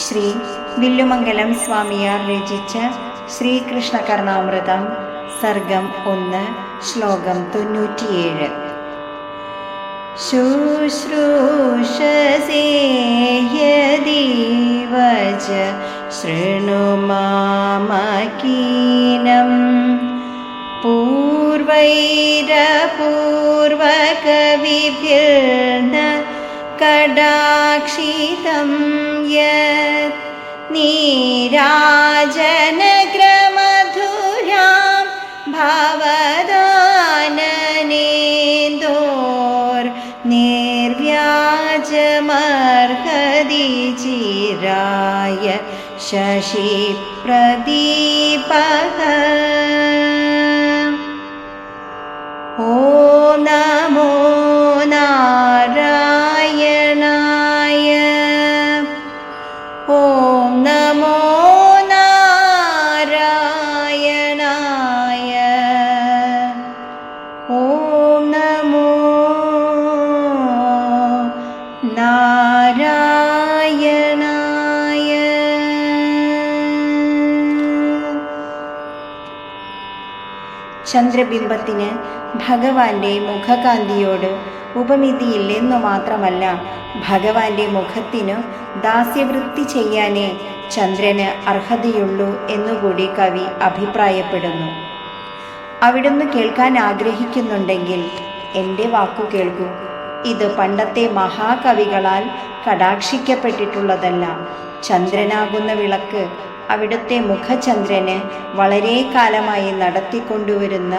ശ്രീ വില്ലുമംഗലം സ്വാമിയാർ രചിച്ച ശ്രീകൃഷ്ണ കർണാമൃതം സർഗം 1 ശ്ലോകം 97. ശുശ്രൂഷസേ യദീവച ശൃണു മാമകീനം പൂർവൈരപൂർവകവിഭിർന കടാക്ഷിതം യത് നീരാജനഗ്രമധുരാം ഭാവദാനനേന്ദോർ നിർവ്യാജമർഹതി ചിരായ ശശിപ്രദീപഃ. ഓം നമോ നാരായണായ. ഓം നമോ നാരായണായ. ഓം നമോ നാരായണായ. ചന്ദ്രബിംബത്തിന് ഭഗവാന്റെ മുഖകാന്തിയോട് ഉപമിതിയില്ലെന്നു മാത്രമല്ല, ഭഗവാന്റെ മുഖത്തിനു ദാസ്യവൃത്തി ചെയ്യാനേ ചന്ദ്രന് അർഹതയുള്ളൂ എന്നുകൂടി കവി അഭിപ്രായപ്പെടുന്നു. അവിടുന്ന് കേൾക്കാൻ ആഗ്രഹിക്കുന്നുണ്ടെങ്കിൽ എൻ്റെ വാക്കു കേൾക്കൂ. ഇത് പണ്ടത്തെ മഹാകവികളാൽ കടാക്ഷിക്കപ്പെട്ടിട്ടുള്ളതല്ല. ചന്ദ്രനാകുന്ന വിളക്ക് അവിടുത്തെ മുഖചന്ദ്രന് വളരെ കാലമായി നടത്തിക്കൊണ്ടുവരുന്ന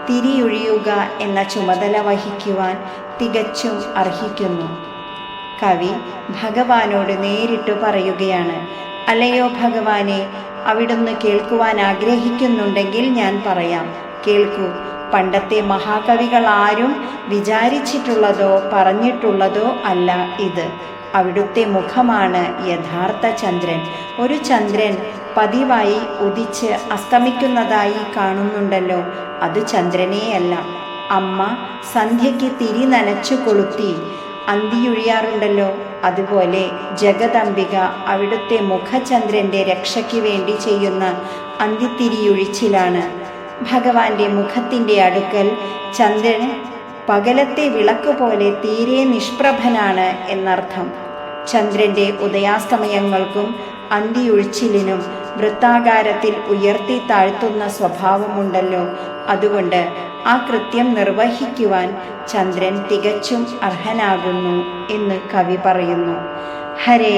തിരിയൊഴിയുക എന്ന ചുമതല വഹിക്കുവാൻ തികച്ചും അർഹിക്കുന്നു. കവി ഭഗവാനോട് നേരിട്ട് പറയുകയാണ്, അല്ലയോ ഭഗവാനെ, അവിടുന്ന് കേൾക്കുവാൻ ആഗ്രഹിക്കുന്നുണ്ടെങ്കിൽ ഞാൻ പറയാം, കേൾക്കൂ. പണ്ടത്തെ മഹാകവികൾ ആരും വിചാരിച്ചിട്ടുള്ളതോ പറഞ്ഞിട്ടുള്ളതോ അല്ല ഇത്. അവിടുത്തെ മുഖമാണ് യഥാർത്ഥ ചന്ദ്രൻ. ഒരു ചന്ദ്രൻ പതിവായി ഉദിച്ച് അസ്തമിക്കുന്നതായി കാണുന്നുണ്ടല്ലോ, അത് ചന്ദ്രനെയല്ല. അമ്മ സന്ധ്യയ്ക്ക് തിരി നനച്ചു കൊളുത്തി അന്തിയൊഴിയാറുണ്ടല്ലോ, അതുപോലെ ജഗദംബിക അവിടുത്തെ മുഖചന്ദ്രൻ്റെ രക്ഷയ്ക്ക് വേണ്ടി ചെയ്യുന്ന അന്തിത്തിരിയൊഴിച്ചിലാണ്. ഭഗവാന്റെ മുഖത്തിൻ്റെ അടുക്കൽ ചന്ദ്രൻ പകലത്തെ വിളക്ക് പോലെ തീരെ നിഷ്പ്രഭനാണ് എന്നർത്ഥം. ചന്ദ്രൻ്റെ ഉദയാസ്തമയങ്ങൾക്കും അന്തിയൊഴിച്ചിലിനും വൃത്താകാരത്തിൽ ഉയർത്തി താഴ്ത്തുന്ന സ്വഭാവമുണ്ടല്ലോ. അതുകൊണ്ട് ആ കൃത്യം നിർവഹിക്കുവാൻ ചന്ദ്രൻ തികച്ചും അർഹനാകുന്നു എന്ന് കവി പറയുന്നു. ഹരേ